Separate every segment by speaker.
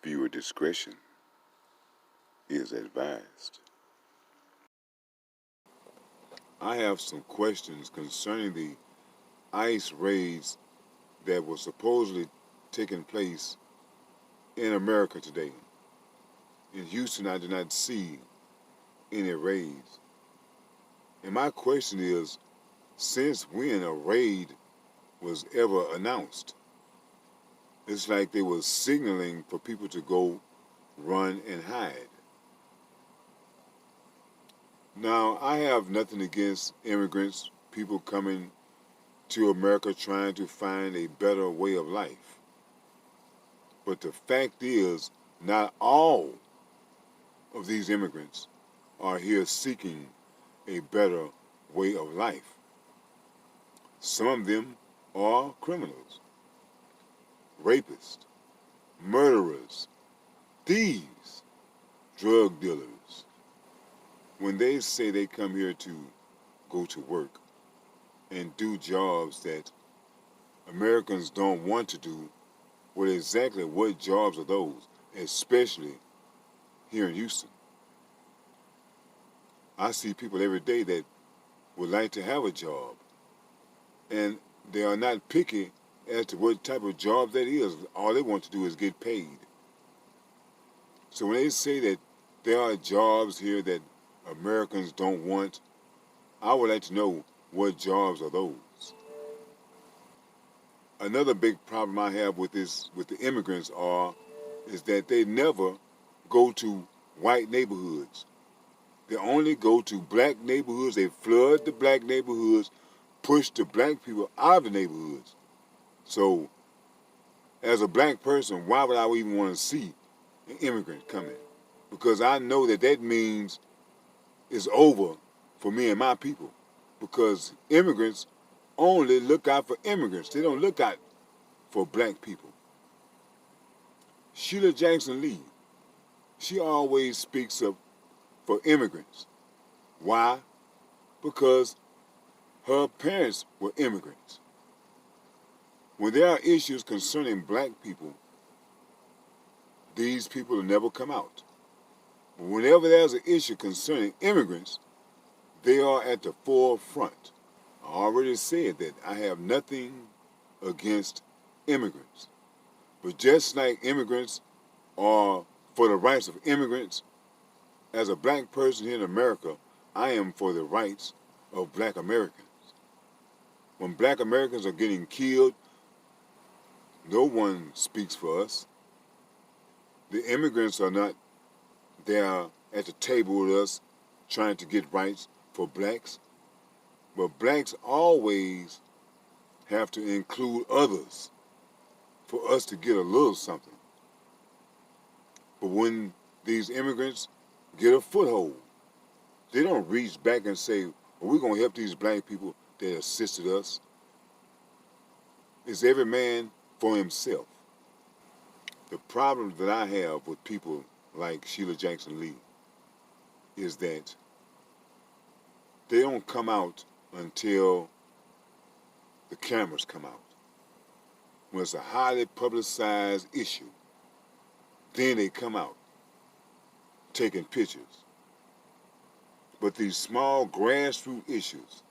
Speaker 1: Viewer discretion is advised. I have some questions concerning the ICE raids that were supposedly taking place in America today. In Houston, I did not see any raids. And my question is, since when a raid was ever announced? It's like they were signaling for people to go run and hide. Now, I have nothing against immigrants, people coming to America trying to find a better way of life. But the fact is, not all of these immigrants are here seeking a better way of life. Some of them are criminals, rapists, murderers, thieves, drug dealers. When they say they come here to go to work and do jobs that Americans don't want to do, well, exactly what jobs are those, especially here in Houston? I see people every day that would like to have a job, and they are not picky as to what type of job that is. All they want to do is get paid. So when they say that there are jobs here that Americans don't want, I would like to know what jobs are those. Another big problem I have with the immigrants is that they never go to white neighborhoods. They only go to black neighborhoods. They flood the black neighborhoods, push the black people out of the neighborhoods. So, as a black person, why would I even want to see an immigrant coming? Because I know that means it's over for me and my people. Because immigrants only look out for immigrants. They don't look out for black people. Sheila Jackson Lee, she always speaks up for immigrants. Why? Because her parents were immigrants. When there are issues concerning black people, these people will never come out. But whenever there's an issue concerning immigrants, they are at the forefront. I already said that I have nothing against immigrants. But just like immigrants are for the rights of immigrants, as a black person here in America, I am for the rights of black Americans. When black Americans are getting killed, no one speaks for us. The immigrants are not there at the table with us trying to get rights for blacks. But blacks always have to include others for us to get a little something. But when these immigrants get a foothold, they don't reach back and say, well, we're going to help these black people that assisted us. It's every man for himself. The problem that I have with people like Sheila Jackson Lee is that they don't come out until the cameras come out. When it's a highly publicized issue, then they come out taking pictures. But these small grassroots issues,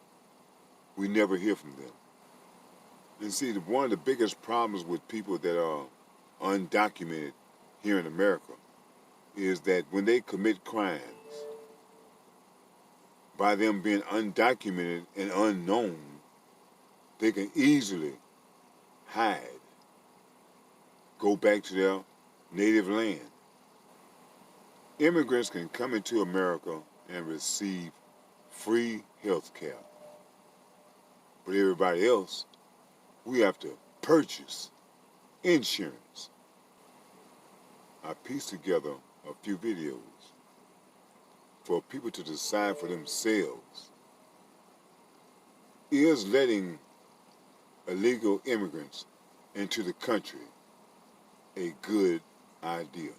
Speaker 1: we never hear from them. And see, one of the biggest problems with people that are undocumented here in America is that when they commit crimes, by them being undocumented and unknown, they can easily hide, go back to their native land. Immigrants can come into America and receive free health care. But everybody else, we have to purchase insurance. I pieced together a few videos for people to decide for themselves. Is letting illegal immigrants into the country a good idea?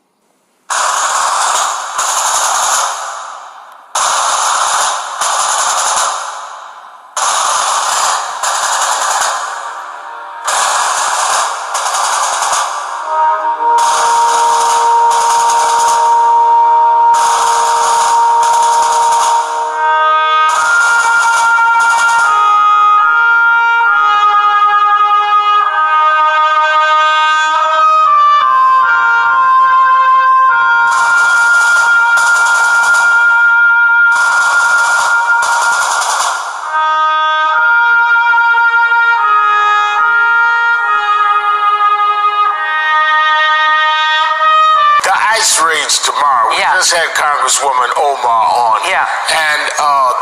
Speaker 2: ICE raids tomorrow. We
Speaker 3: Yeah.
Speaker 2: just had Congresswoman Omar on.
Speaker 3: Yeah.
Speaker 2: And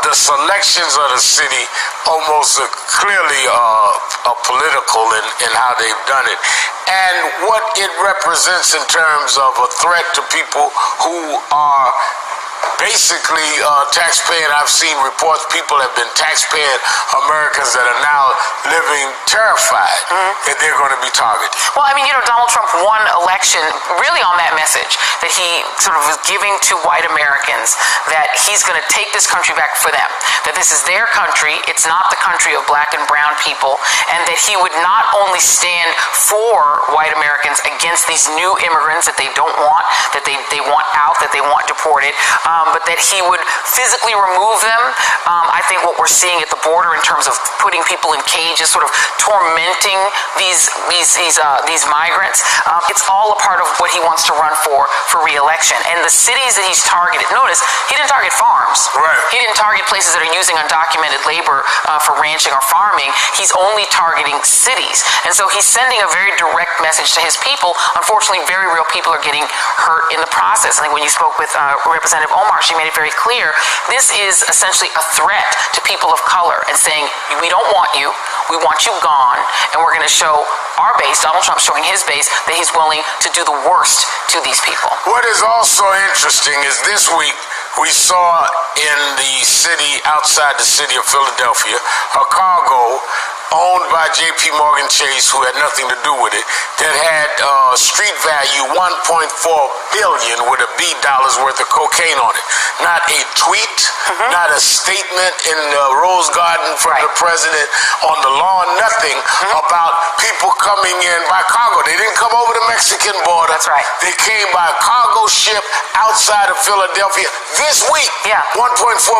Speaker 2: the selections of the city almost clearly political in how they've done it. And what it represents in terms of a threat to people who are basically taxpaying. I've seen reports people have been taxpaying Americans that are now living terrified that they're going to be targeted.
Speaker 3: Well, I mean, Donald Trump won election really on that message that he sort of was giving to white Americans, that he's going to take this country back for them, that this is their country, it's not the country of black and brown people, and that he would not only stand for white Americans against these new immigrants that they don't want, that they want out, that they want deported, but that he would physically remove them. I think what we're seeing at the border in terms of putting people in cages, sort of tormenting these migrants, it's all a part of what he wants to run for re-election. And the cities that he's targeted, notice, he didn't target farms.
Speaker 2: Right.
Speaker 3: He didn't target places that are using undocumented labor for ranching or farming. He's only targeting cities. And so he's sending a very direct message to his people. Unfortunately, very real people are getting hurt in the process. I think when you spoke with Representative Omar, she made it very clear. This is essentially a threat to people of color and saying, we don't want you, we want you gone, and we're going to show our base, Donald Trump showing his base, that he's willing to do the worst to these people.
Speaker 2: What is also interesting is this week we saw in the city, outside the city of Philadelphia, a cargo owned by J.P. Morgan Chase, who had nothing to do with it, that had street value $1.4 billion with a B dollars worth of cocaine on it. Not a tweet, not a statement in the Rose Garden from the president on the lawn, nothing about people coming in by cargo. They didn't come over the Mexican border.
Speaker 3: That's right.
Speaker 2: They came by cargo ship outside of Philadelphia this week.
Speaker 3: Yeah.
Speaker 2: $1.4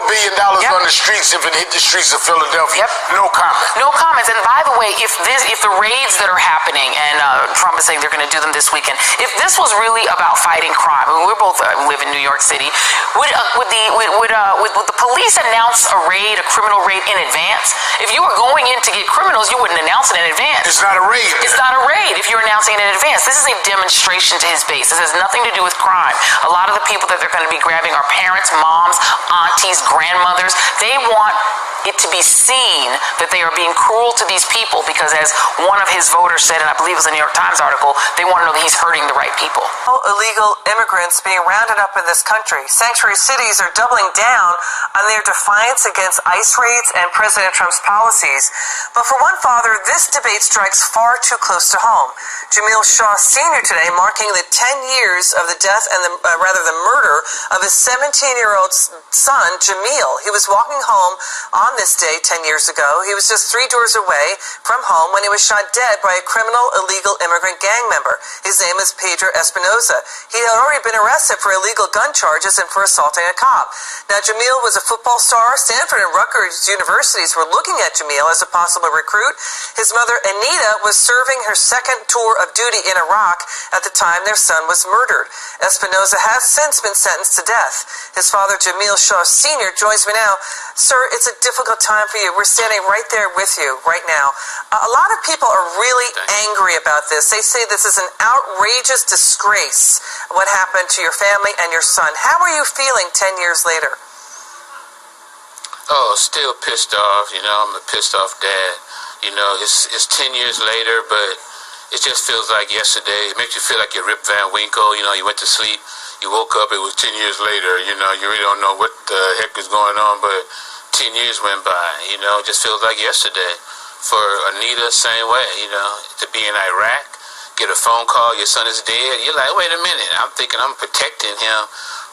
Speaker 2: billion on the streets if it hit the streets of Philadelphia.
Speaker 3: Yep.
Speaker 2: No comment.
Speaker 3: No comments. And by the way, if the raids that are happening, and Trump is saying they're going to do them this weekend, if this was really about fighting crime, I mean, we both live in New York City, would the police announce a raid, a criminal raid in advance? If you were going in to get criminals, you wouldn't announce it in advance.
Speaker 2: It's not a raid.
Speaker 3: It's not a raid if you're announcing it in advance. This is a demonstration to his base. This has nothing to do with crime. A lot of the people that they're going to be grabbing are parents, moms, aunties, grandmothers. They want it to be seen that they are being cruel to these people because, as one of his voters said, and I believe it was a New York Times article, they want to know that he's hurting the right people.
Speaker 4: Illegal immigrants being rounded up in this country. Sanctuary cities are doubling down on their defiance against ICE raids and President Trump's policies. But for one father, this debate strikes far too close to home. Jamil Shaw Sr. today marking the 10 years of the death and the murder of his 17-year-old son, Jamil. He was walking home on this day 10 years ago. He was just 3 doors away from home when he was shot dead by a criminal illegal immigrant gang member. His name is Pedro Espinoza. He had already been arrested for illegal gun charges and for assaulting a cop. Now, Jamil was a football star. Stanford and Rutgers universities were looking at Jamil as a possible recruit. His mother, Anita, was serving her second tour of duty in Iraq at the time their son was murdered. Espinoza has since been sentenced to death. His father, Jamil Shaw Sr., joins me now. Sir, it's a difficult time for you. We're standing right there with you right now. A lot of people are really angry about this. They say this is an outrageous disgrace, what happened to your family and your son. How are you feeling 10 years later?
Speaker 5: Oh, still pissed off. I'm a pissed off dad. It's 10 years later, but it just feels like yesterday. It makes you feel like you're Rip Van Winkle. You went to sleep, you woke up, it was 10 years later. You really don't know what the heck is going on, but 10 years went by. It just feels like yesterday. For Anita, same way. To be in Iraq, get a phone call, your son is dead. You're like, wait a minute. I'm thinking I'm protecting him,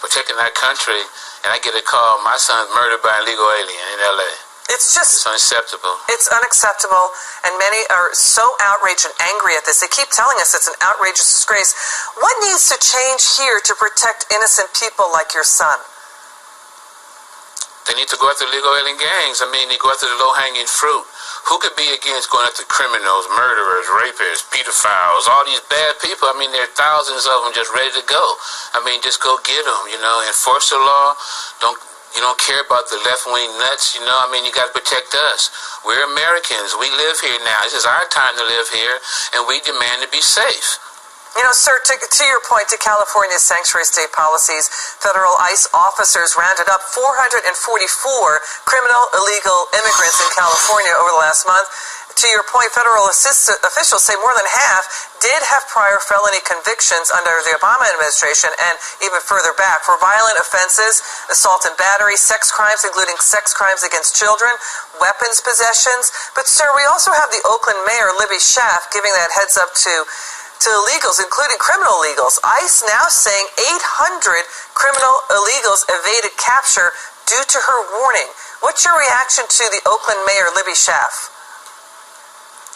Speaker 5: protecting our country, and I get a call, my son's murdered by an illegal alien in L.A.
Speaker 4: It's
Speaker 5: unacceptable.
Speaker 4: It's unacceptable, and many are so outraged and angry at this. They keep telling us it's an outrageous disgrace. What needs to change here to protect innocent people like your son?
Speaker 5: They need to go after illegal alien gangs. They go after the low-hanging fruit. Who could be against going after criminals, murderers, rapists, pedophiles, all these bad people? There are thousands of them just ready to go. Just go get them, enforce the law. You don't care about the left-wing nuts, you got to protect us. We're Americans. We live here now. This is our time to live here, and we demand to be safe.
Speaker 4: You know, sir, to your point, to California's sanctuary state policies, federal ICE officers rounded up 444 criminal illegal immigrants in California over the last month. To your point, federal officials say more than half did have prior felony convictions under the Obama administration and even further back for violent offenses, assault and battery, sex crimes, including sex crimes against children, weapons possessions. But, sir, we also have the Oakland mayor, Libby Schaaf, giving that heads up to illegals, including criminal illegals. ICE now saying 800 criminal illegals evaded capture due to her warning. What's your reaction to the Oakland mayor, Libby Schaaf?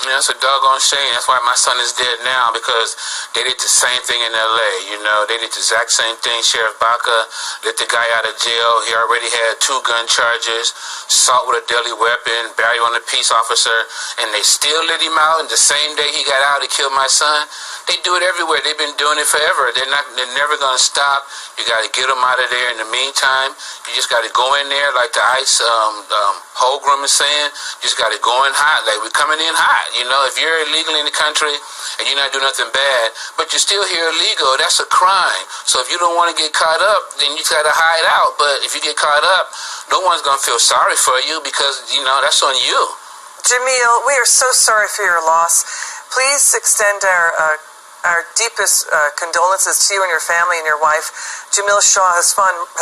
Speaker 5: Yeah, it's a doggone shame. That's why my son is dead now, because they did the same thing in L.A., you know. They did the exact same thing. Sheriff Baca let the guy out of jail. He already had 2 gun charges, assault with a deadly weapon, battery on a peace officer, and they still let him out. And the same day he got out, he killed my son. They do it everywhere. They've been doing it forever. They're never going to stop. You got to get them out of there. In the meantime, you just got to go in there, like the ICE Holgram is saying. You just got to go in hot. Like, we're coming in hot. You know, if you're illegal in the country and you're not doing nothing bad, but you're still here illegal, that's a crime. So if you don't want to get caught up, then you got to hide out. But if you get caught up, no one's going to feel sorry for you, because, you know, that's on you.
Speaker 4: Jamil, we are so sorry for your loss. Please extend our deepest condolences to you and your family and your wife. Jamil Shaw, his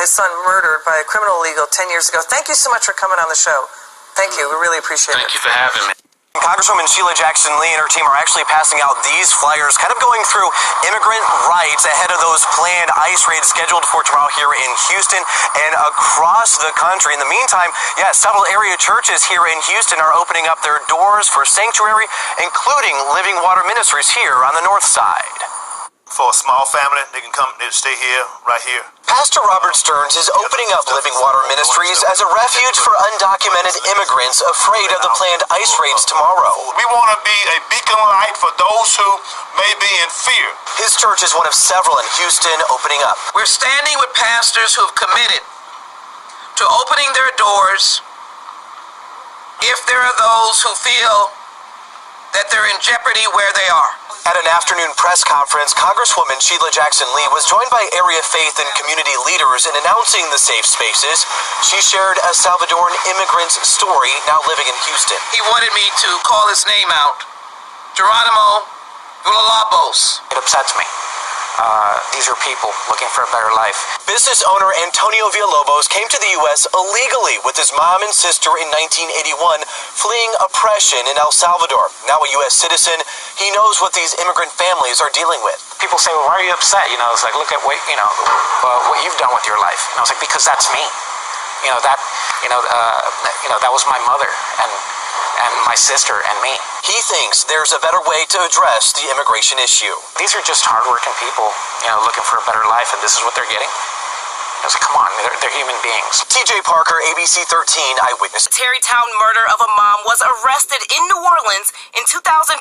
Speaker 4: son murdered by a criminal illegal 10 years ago. Thank you so much for coming on the show. Thank you. We really appreciate it.
Speaker 5: Thank you for having me.
Speaker 6: Congresswoman Sheila Jackson Lee and her team are actually passing out these flyers, kind of going through immigrant rights ahead of those planned ICE raids scheduled for tomorrow here in Houston and across the country. In the meantime, several area churches here in Houston are opening up their doors for sanctuary, including Living Water Ministries here on the north side.
Speaker 7: For a small family, they can come, they stay here, right here.
Speaker 6: Pastor Robert Stearns is opening up Living Water Ministries as a refuge for undocumented immigrants afraid of the planned ICE raids tomorrow.
Speaker 7: We want to be a beacon light for those who may be in fear.
Speaker 6: His church is one of several in Houston opening up.
Speaker 8: We're standing with pastors who have committed to opening their doors if there are those who feel that they're in jeopardy where they are.
Speaker 6: At an afternoon press conference, Congresswoman Sheila Jackson Lee was joined by area faith and community leaders in announcing the safe spaces. She shared a Salvadoran immigrant's story, now living in Houston.
Speaker 8: He wanted me to call his name out, Geronimo Villalobos.
Speaker 6: It upsets me. These are people looking for a better life. Business owner Antonio Villalobos came to the U.S. illegally with his mom and sister in 1981, fleeing oppression in El Salvador. Now a U.S. citizen, he knows what these immigrant families are dealing with.
Speaker 9: People say, well, why are you upset? You know, it's like, look at what, what you've done with your life. And I was like, because that's me. That was my mother and my sister and me.
Speaker 6: He thinks there's a better way to address the immigration issue.
Speaker 9: These are just hardworking people, looking for a better life, and this is what they're getting. I was like, come on, they're human beings.
Speaker 6: TJ Parker, ABC 13 Eyewitness.
Speaker 10: The Terrytown murder of a mom was arrested in New Orleans in 2015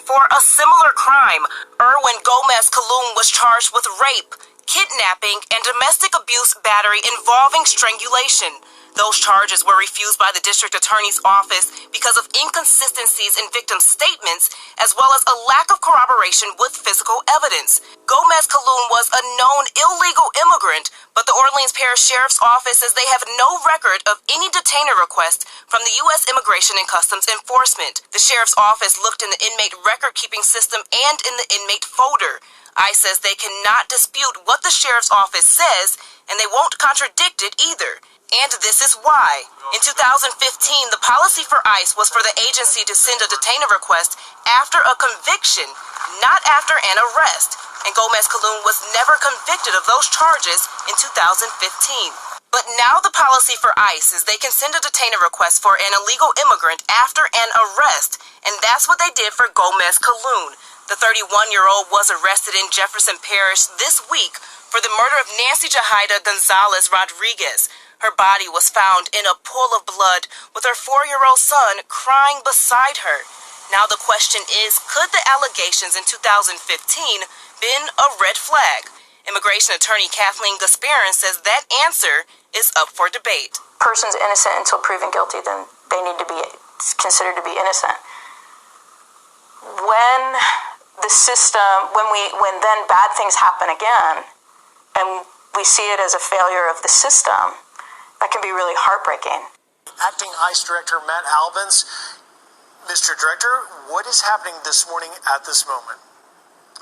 Speaker 10: for a similar crime. Erwin Gomez Calhoun was charged with rape, kidnapping, and domestic abuse battery involving strangulation. Those charges were refused by the district attorney's office because of inconsistencies in victims' statements, as well as a lack of corroboration with physical evidence. Gomez Calhoun was a known illegal immigrant, but the Orleans Parish Sheriff's Office says they have no record of any detainer request from the U.S. Immigration and Customs Enforcement. The Sheriff's Office looked in the inmate record-keeping system and in the inmate folder. ICE says they cannot dispute what the Sheriff's Office says, and they won't contradict it either. And this is why. In 2015, the policy for ICE was for the agency to send a detainer request after a conviction, not after an arrest. And Gomez Calhoun was never convicted of those charges in 2015. But now the policy for ICE is they can send a detainer request for an illegal immigrant after an arrest. And that's what they did for Gomez Calhoun. The 31-year-old was arrested in Jefferson Parish this week for the murder of Nancy Jahida Gonzalez Rodriguez. Her body was found in a pool of blood with her 4-year-old son crying beside her. Now the question is, could the allegations in 2015 been a red flag? Immigration attorney Kathleen Gasparin says that answer is up for debate.
Speaker 11: Person's innocent until proven guilty, then they need to be considered to be innocent. When the system, when then bad things happen again, and we see it as a failure of the system, that can be really heartbreaking.
Speaker 12: Acting ICE Director Matt Albans. Mr. Director, what is happening this morning at this moment?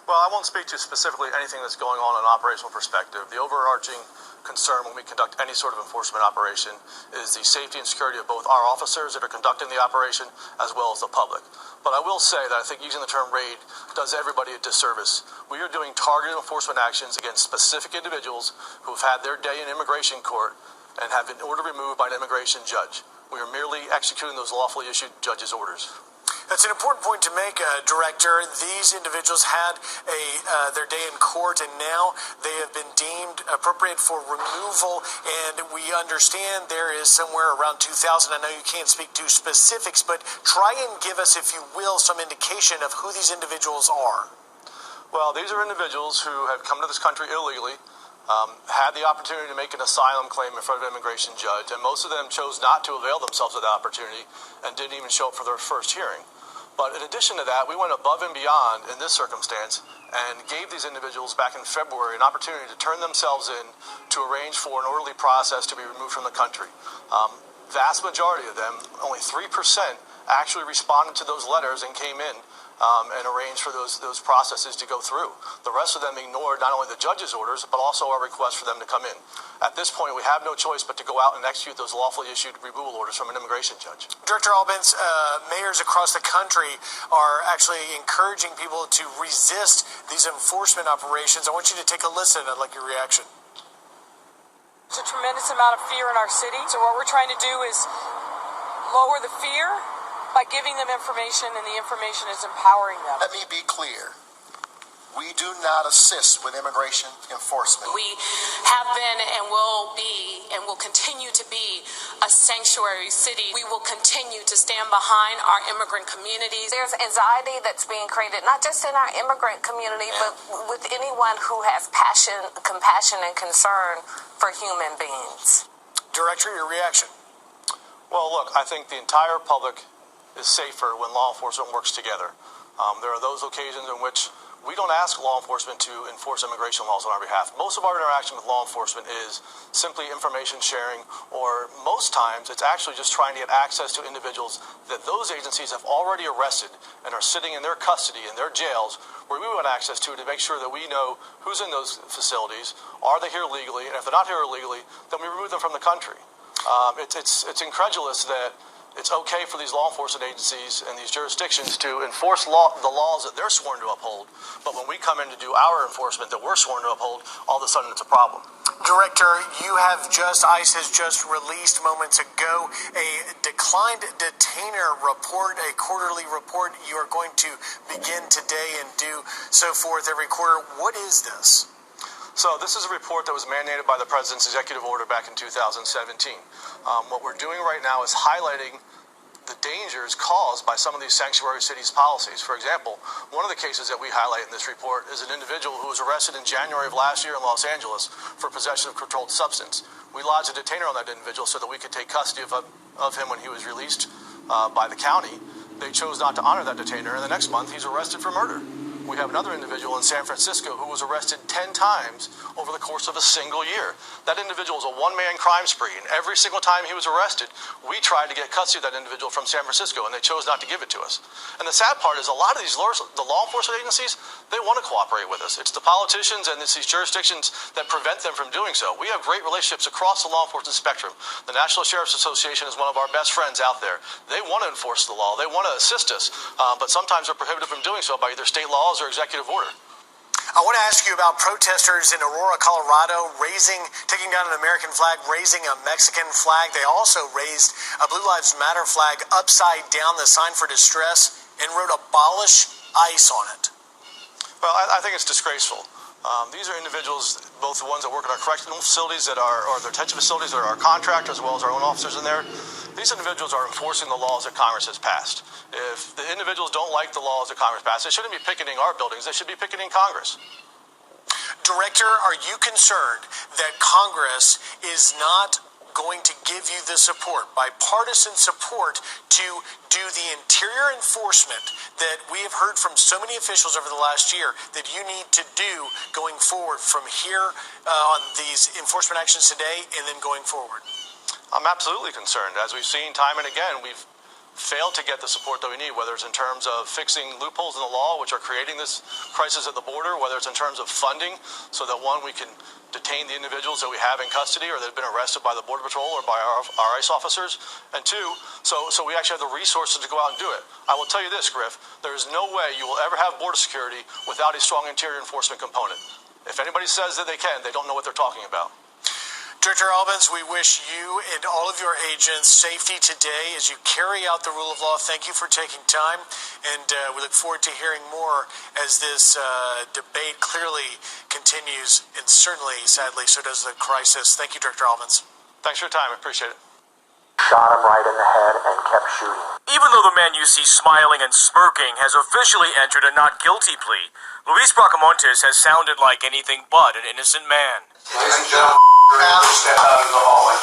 Speaker 13: Well, I won't speak to specifically anything that's going on in an operational perspective. The overarching concern when we conduct any sort of enforcement operation is the safety and security of both our officers that are conducting the operation as well as the public. But I will say that I think using the term raid does everybody a disservice. We are doing targeted enforcement actions against specific individuals who have had their day in immigration court and have been ordered removed by an immigration judge. We are merely executing those lawfully issued judge's orders.
Speaker 12: That's an important point to make, Director. These individuals had their day in court, and now they have been deemed appropriate for removal, and we understand there is somewhere around 2,000. I know you can't speak to specifics, but try and give us, if you will, some indication of who these individuals are.
Speaker 13: Well, these are individuals who have come to this country illegally, had the opportunity to make an asylum claim in front of an immigration judge, and most of them chose not to avail themselves of that opportunity and didn't even show up for their first hearing. But in addition to that, we went above and beyond in this circumstance and gave these individuals back in February an opportunity to turn themselves in to arrange for an orderly process to be removed from the country. Vast majority of them, only 3%, actually responded to those letters and came in and arranged for those processes to go through. The rest of them ignored not only the judge's orders, but also our request for them to come in. At this point, we have no choice but to go out and execute those lawfully issued removal orders from an immigration judge.
Speaker 12: Director Albans, mayors across the country are actually encouraging people to resist these enforcement operations. I want you to take a listen. I'd like your reaction.
Speaker 14: There's a tremendous amount of fear in our city, so what we're trying to do is lower the fear by giving them information, and the information is empowering them.
Speaker 15: Let me be clear. We do not assist with immigration enforcement.
Speaker 16: We have been and will be and will continue to be a sanctuary city. We will continue to stand behind our immigrant communities.
Speaker 17: There's anxiety that's being created, not just in our immigrant community, but with anyone who has passion, compassion, and concern for human beings.
Speaker 12: Director, your reaction?
Speaker 13: Well, look, I think the entire public is safer when law enforcement works together. There are those occasions in which we don't ask law enforcement to enforce immigration laws on our behalf. Most of our interaction with law enforcement is simply information sharing, or most times it's actually just trying to get access to individuals that those agencies have already arrested and are sitting in their custody in their jails, where we want access to make sure that we know who's in those facilities, are they here legally, and if they're not here illegally, then we remove them from the country. It's incredulous that it's okay for these law enforcement agencies and these jurisdictions to enforce the laws that they're sworn to uphold, but when we come in to do our enforcement that we're sworn to uphold, all of a sudden it's a problem.
Speaker 12: Director, ICE has just released moments ago a declined detainer report, a quarterly report. You are going to begin today and do so forth every quarter. What is this?
Speaker 13: So this is a report that was mandated by the President's executive order back in 2017. What we're doing right now is highlighting the dangers caused by some of these sanctuary cities policies. For example, one of the cases that we highlight in this report is an individual who was arrested in January of last year in Los Angeles for possession of controlled substance. We lodged a detainer on that individual so that we could take custody of him when he was released by the county. They chose not to honor that detainer, and the next month he's arrested for murder. We have another individual in San Francisco who was arrested 10 times over the course of a single year. That individual was a one-man crime spree, and every single time he was arrested, we tried to get custody of that individual from San Francisco, and they chose not to give it to us. And the sad part is a lot of these the law enforcement agencies, they want to cooperate with us. It's the politicians and it's these jurisdictions that prevent them from doing so. We have great relationships across the law enforcement spectrum. The National Sheriff's Association is one of our best friends out there. They want to enforce the law. They want to assist us, but sometimes they're prohibited from doing so by either state laws or executive order.
Speaker 12: I want to ask you about protesters in Aurora, Colorado, taking down an American flag, raising a Mexican flag. They also raised a Blue Lives Matter flag upside down, the sign for distress, and wrote "Abolish ICE" on it.
Speaker 13: Well, I think it's disgraceful. These are individuals, both the ones that work in our correctional facilities or the detention facilities that are our contractors, as well as our own officers in there. These individuals are enforcing the laws that Congress has passed. If the individuals don't like the laws that Congress passed, they shouldn't be picketing our buildings. They should be picketing Congress.
Speaker 12: Director, are you concerned that Congress is not going to give you the support, bipartisan support, to do the interior enforcement that we have heard from so many officials over the last year that you need to do going forward from here on these enforcement actions today and then going forward?
Speaker 13: I'm absolutely concerned. As we've seen time and again, we've failed to get the support that we need, whether it's in terms of fixing loopholes in the law, which are creating this crisis at the border, whether it's in terms of funding, so that one, we can detain the individuals that we have in custody or that have been arrested by the Border Patrol or by our ICE officers, and two, so we actually have the resources to go out and do it. I will tell you this, Griff, there is no way you will ever have border security without a strong interior enforcement component. If anybody says that they can, they don't know what they're talking about.
Speaker 12: Director Albans, we wish you and all of your agents safety today as you carry out the rule of law. Thank you for taking time, and we look forward to hearing more as this debate clearly continues, and certainly, sadly, so does the crisis. Thank you, Director Albans.
Speaker 13: Thanks for your time. I appreciate it.
Speaker 18: Shot him right in the head and kept shooting.
Speaker 19: Even though the man you see smiling and smirking has officially entered a not guilty plea, Luis Bracamontes has sounded like anything but an innocent man.
Speaker 15: Ladies and gentlemen, step out of the hallway.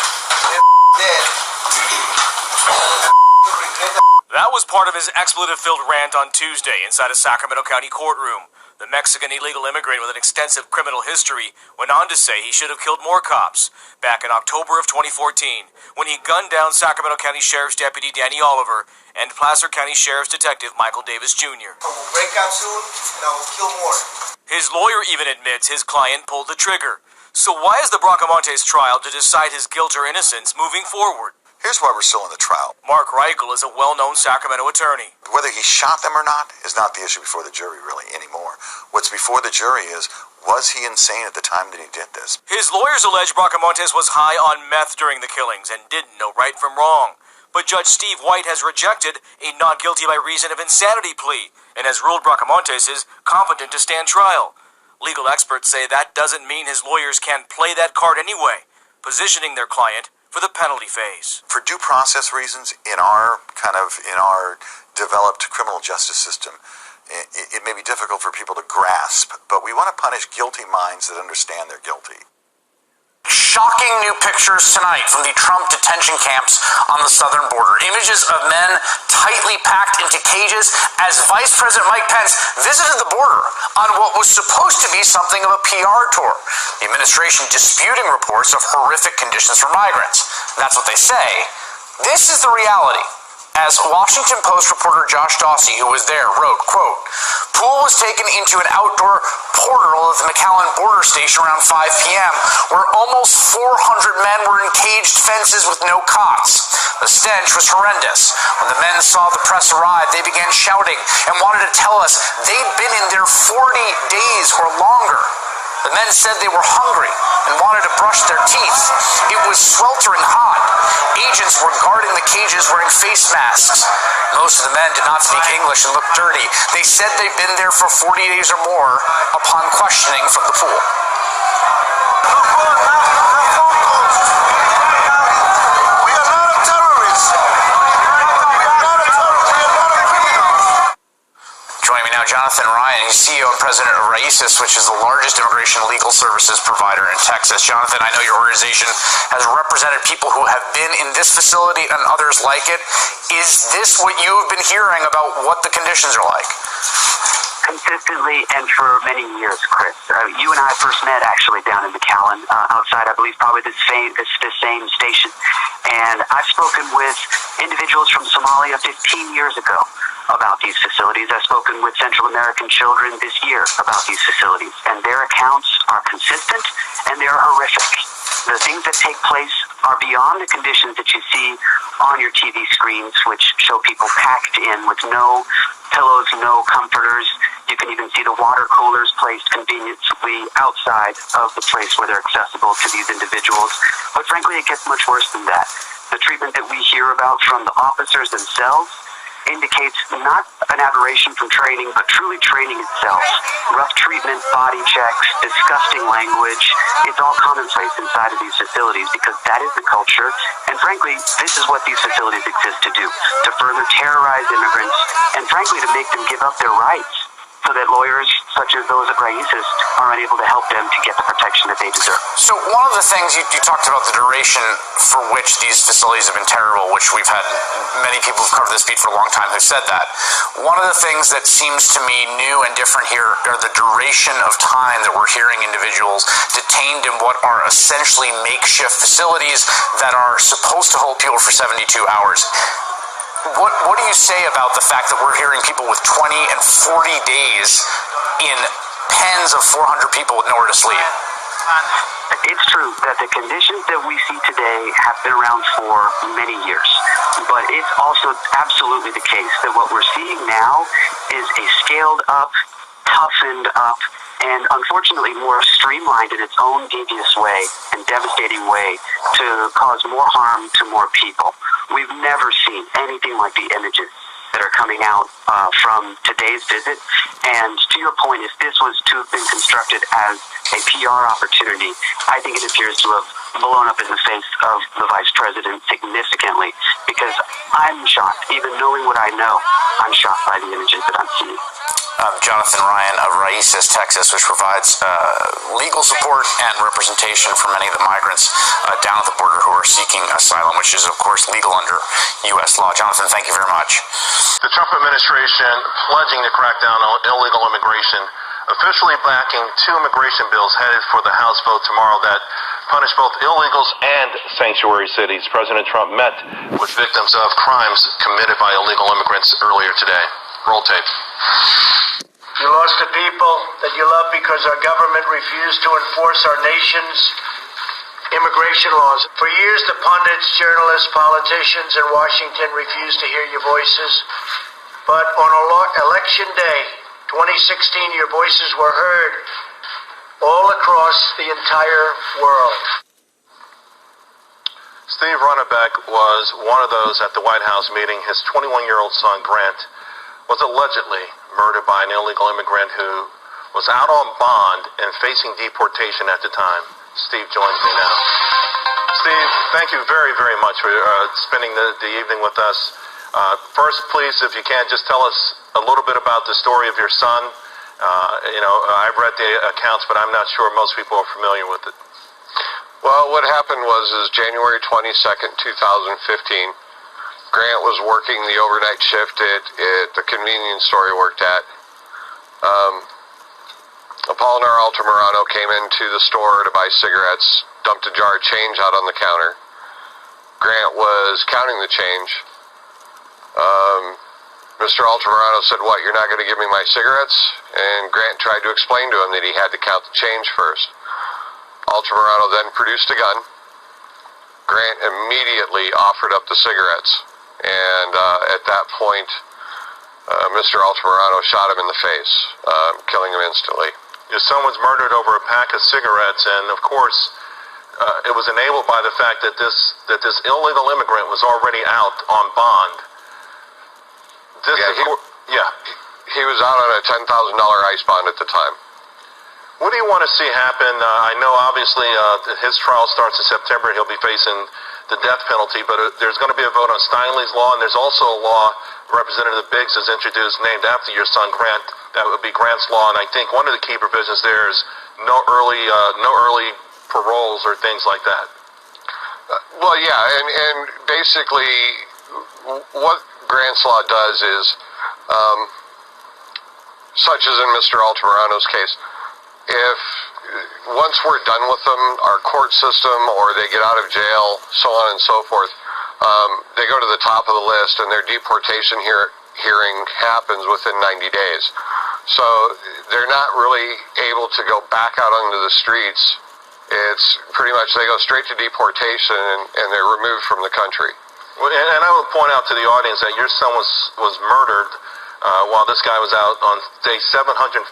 Speaker 19: That was part of his expletive-filled rant on Tuesday inside a Sacramento County courtroom. The Mexican illegal immigrant with an extensive criminal history went on to say he should have killed more cops back in October of 2014 when he gunned down Sacramento County Sheriff's Deputy Danny Oliver and Placer County Sheriff's Detective Michael Davis Jr.
Speaker 20: I will break out soon and I will kill more.
Speaker 19: His lawyer even admits his client pulled the trigger. So why is the Bracamontes trial to decide his guilt or innocence moving forward?
Speaker 21: Here's why we're still in the trial.
Speaker 19: Mark Reichel is a well-known Sacramento attorney.
Speaker 21: Whether he shot them or not is not the issue before the jury really anymore. What's before the jury is, was he insane at the time that he did this?
Speaker 19: His lawyers allege Bracamontes was high on meth during the killings and didn't know right from wrong. But Judge Steve White has rejected a not guilty by reason of insanity plea and has ruled Bracamontes is competent to stand trial. Legal experts say that doesn't mean his lawyers can't play that card anyway, positioning their client for the penalty phase.
Speaker 21: For due process reasons, in our developed criminal justice system, it may be difficult for people to grasp, but we want to punish guilty minds that understand they're guilty.
Speaker 2: Shocking new pictures tonight from the Trump detention camps on the southern border. Images of men tightly packed into cages as Vice President Mike Pence visited the border on what was supposed to be something of a PR tour. The administration disputing reports of horrific conditions for migrants. That's what they say. This is the reality. As Washington Post reporter Josh Dawsey, who was there, wrote, quote, Poole was taken into an outdoor portal of the McAllen border station around 5 p.m., where almost 400 men were in caged fences with no cots. The stench was horrendous. When the men saw the press arrive, they began shouting and wanted to tell us they'd been in there 40 days or longer. The men said they were hungry and wanted to brush their teeth. It was sweltering hot. Agents were guarding the cages wearing face masks. Most of the men did not speak English and looked dirty. They said they'd been there for 40 days or more upon questioning from the pool. Joining me now, Jonathan Ryan. He's CEO and president of Raices, which is the largest immigration legal services provider in Texas. Jonathan, I know your organization has represented people who have been in this facility and others like it. Is this what you have been hearing about what the conditions are like?
Speaker 22: Consistently and for many years, Chris. You and I first met actually down in McAllen, outside, I believe, probably the same station. And I've spoken with individuals from Somalia 15 years ago about these facilities. I've spoken with Central American children this year about these facilities, and their accounts are consistent and they are horrific. The things that take place are beyond the conditions that you see on your TV screens, which show people packed in with no pillows, no comforters. You can even see the water coolers placed conveniently outside of the place where they're accessible to these individuals. But frankly, it gets much worse than that. The treatment that we hear about from the officers themselves indicates not an aberration from training, but truly training itself. Rough treatment, body checks, disgusting language, it's all commonplace inside of these facilities because that is the culture. And frankly, this is what these facilities exist to do, to further terrorize immigrants and frankly to make them give up their rights so that lawyers such as those at Raices are unable to help them to get the protection that they
Speaker 21: Sir.
Speaker 1: So one of the things you talked about, the duration for which these facilities have been terrible, which we've had many people who've covered this beat for a long time who've said that. One of the things that seems to me new and different here are the duration of time that we're hearing individuals detained in what are essentially makeshift facilities that are supposed to hold people for 72 hours. What do you say about the fact that we're hearing people with 20 and 40 days in pens of 400 people with nowhere to sleep?
Speaker 22: It's true that the conditions that we see today have been around for many years, but it's also absolutely the case that what we're seeing now is a scaled up, toughened up, and unfortunately more streamlined in its own devious way and devastating way to cause more harm to more people. We've never seen anything like the images that are coming out from today's visit. And to your point, if this was to have been constructed as a PR opportunity, I think it appears to have blown up in the face of the Vice President significantly, because I'm shocked. Even knowing what I know, I'm shocked by the images that I'm seeing.
Speaker 1: Jonathan Ryan of Raíces, Texas, which provides legal support and representation for many of the migrants down at the border who are seeking asylum, which is, of course, legal under U.S. law. Jonathan, thank you very much.
Speaker 3: The Trump administration pledging to crack down on illegal immigration, officially backing two immigration bills headed for the House vote tomorrow that punish both illegals and sanctuary cities. President Trump met with victims of crimes committed by illegal immigrants earlier today. Roll tape.
Speaker 23: You lost the people that you love because our government refused to enforce our nation's immigration laws. For years, the pundits, journalists, politicians in Washington refused to hear your voices. But on Election Day, 2016, your voices were heard all across the entire world.
Speaker 3: Steve Runnebeck was one of those at the White House meeting. His 21-year-old son, Grant, was allegedly murdered by an illegal immigrant who was out on bond and facing deportation at the time. Steve joins me now. Steve, thank you very, very much for spending the evening with us. First, please, if you can, just tell us a little bit about the story of your son. I've read the accounts, but I'm not sure most people are familiar with it.
Speaker 24: Well, what happened was January 22nd, 2015. Grant was working the overnight shift at the convenience store he worked at. Apolinar Altamirano came into the store to buy cigarettes, dumped a jar of change out on the counter. Grant was counting the change. Mr. Altamirano said, "What, you're not going to give me my cigarettes?" And Grant tried to explain to him that he had to count the change first. Altamirano then produced a gun. Grant immediately offered up the cigarettes. And at that point, Mr. Altamirano shot him in the face, killing him instantly.
Speaker 3: Your son was murdered over a pack of cigarettes, and of course, it was enabled by the fact that this illegal immigrant was already out on bond.
Speaker 24: He was out on a $10,000 ICE bond at the time.
Speaker 3: What do you want to see happen? I know, obviously, his trial starts in September. He'll be facing the death penalty, but there's going to be a vote on Steinley's law, and there's also a law Representative Biggs has introduced named after your son, Grant. That would be Grant's law, and I think one of the key provisions there is no early paroles or things like that.
Speaker 24: And basically what Grant's law does is, such as in Mr. Altamirano's case, if once we're done with them, our court system, or they get out of jail, so on and so forth, they go to the top of the list, and their deportation hearing happens within 90 days. So they're not really able to go back out onto the streets. It's pretty much they go straight to deportation, and they're removed from the country.
Speaker 3: And I would point out to the audience that your son was murdered while this guy was out on day 745.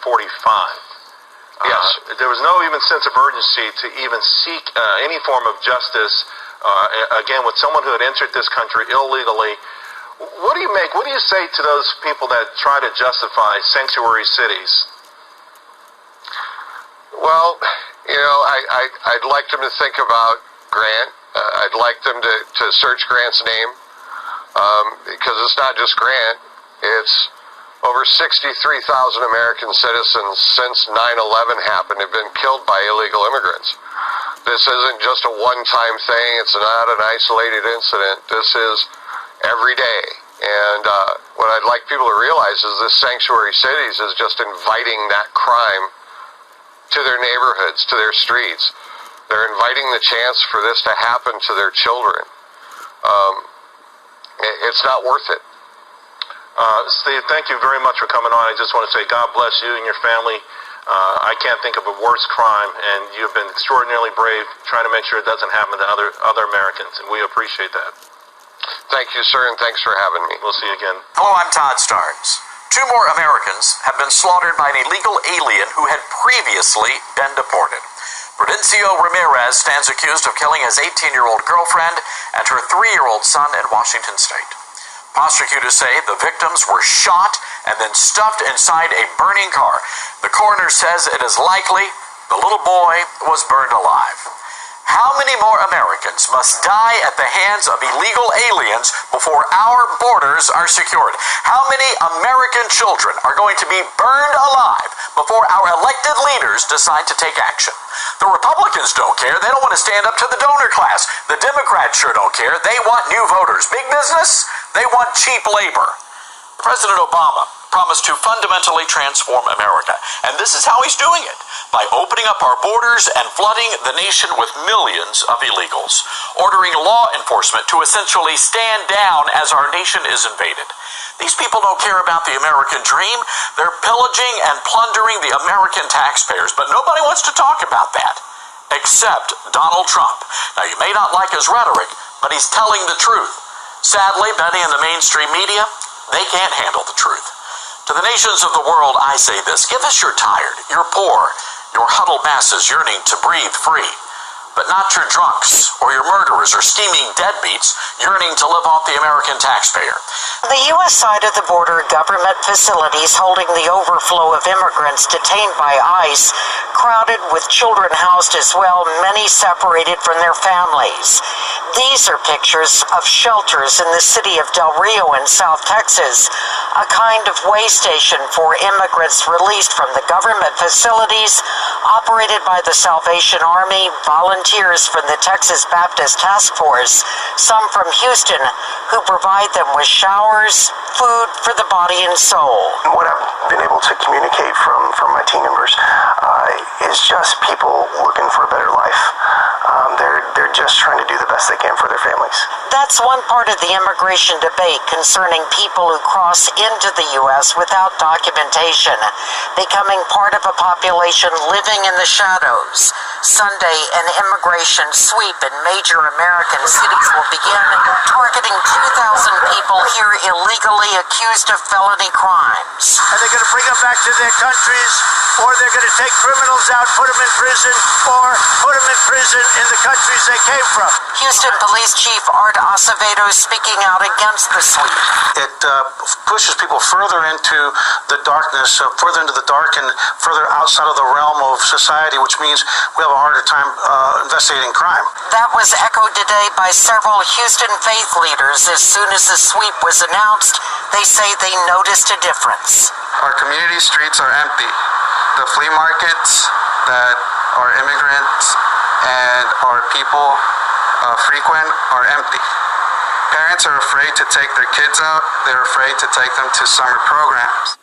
Speaker 24: Yes.
Speaker 3: There was no even sense of urgency to even seek any form of justice, again, with someone who had entered this country illegally. What do you say to those people that try to justify sanctuary cities?
Speaker 24: Well, I'd like them to think about Grant. I'd like them to search Grant's name, because it's not just Grant. It's over 63,000 American citizens since 9/11 happened have been killed by illegal immigrants. This isn't just a one-time thing. It's not an isolated incident. This is every day. And what I'd like people to realize is this sanctuary cities is just inviting that crime to their neighborhoods, to their streets. They're inviting the chance for this to happen to their children. It's not worth it.
Speaker 3: Steve, thank you very much for coming on. I just want to say God bless you and your family. I can't think of a worse crime, and you've been extraordinarily brave trying to make sure it doesn't happen to other Americans, and we appreciate that.
Speaker 24: Thank you, sir, and thanks for having me.
Speaker 3: We'll see you again.
Speaker 4: Hello, I'm Todd Starnes. 2 more Americans have been slaughtered by an illegal alien who had previously been deported. Prudencio Ramirez stands accused of killing his 18-year-old girlfriend and her 3-year-old son in Washington state. Prosecutors say the victims were shot and then stuffed inside a burning car. The coroner says it is likely the little boy was burned alive. How many more Americans must die at the hands of illegal aliens before our borders are secured? How many American children are going to be burned alive before our elected leaders decide to take action? The Republicans don't care. They don't want to stand up to the donor class. The Democrats sure don't care. They want new voters. Big business, they want cheap labor. President Obama promised to fundamentally transform America, and this is how he's doing it, by opening up our borders and flooding the nation with millions of illegals, ordering law enforcement to essentially stand down as our nation is invaded. These people don't care about the American dream. They're pillaging and plundering the American taxpayers, but nobody wants to talk about that, except Donald Trump. Now, you may not like his rhetoric, but he's telling the truth. Sadly, many in the mainstream media, they can't handle the truth. To the nations of the world, I say this: give us your tired, your poor, your huddled masses yearning to breathe free, but not your drunks or your murderers or scheming deadbeats yearning to live off the American taxpayer.
Speaker 5: The U.S. side of the border, government facilities holding the overflow of immigrants detained by ICE, crowded with children housed as well, many separated from their families. These are pictures of shelters in the city of Del Rio in South Texas, a kind of way station for immigrants released from the government facilities operated by the Salvation Army, volunteers from the Texas Baptist Task Force, some from Houston, who provide them with showers, food for the body and soul.
Speaker 7: What I've been able to communicate from my team members is just people looking for a better life. They're just trying to do the best they can for their families.
Speaker 5: That's one part of the immigration debate concerning people who cross into the U.S. without documentation, becoming part of a population living in the shadows. Sunday, an immigration sweep in major American cities will begin, targeting 2,000 people here illegally accused of felony crimes.
Speaker 23: And they're going to bring them back to their countries, or they're going to take criminals out, put them in prison, or put them in prison in the countries they came from.
Speaker 5: Houston Police Chief Art Acevedo speaking out against the sweep.
Speaker 8: It pushes people further into the darkness, further into the dark and further outside of the realm of society, which means we have a harder time investigating crime.
Speaker 5: That was echoed today by several Houston faith leaders. As soon as the sweep was announced, they say they noticed a difference.
Speaker 25: Our community streets are empty. The flea markets that our immigrants and our people frequent are empty. Parents are afraid to take their kids out. They're afraid to take them to summer programs.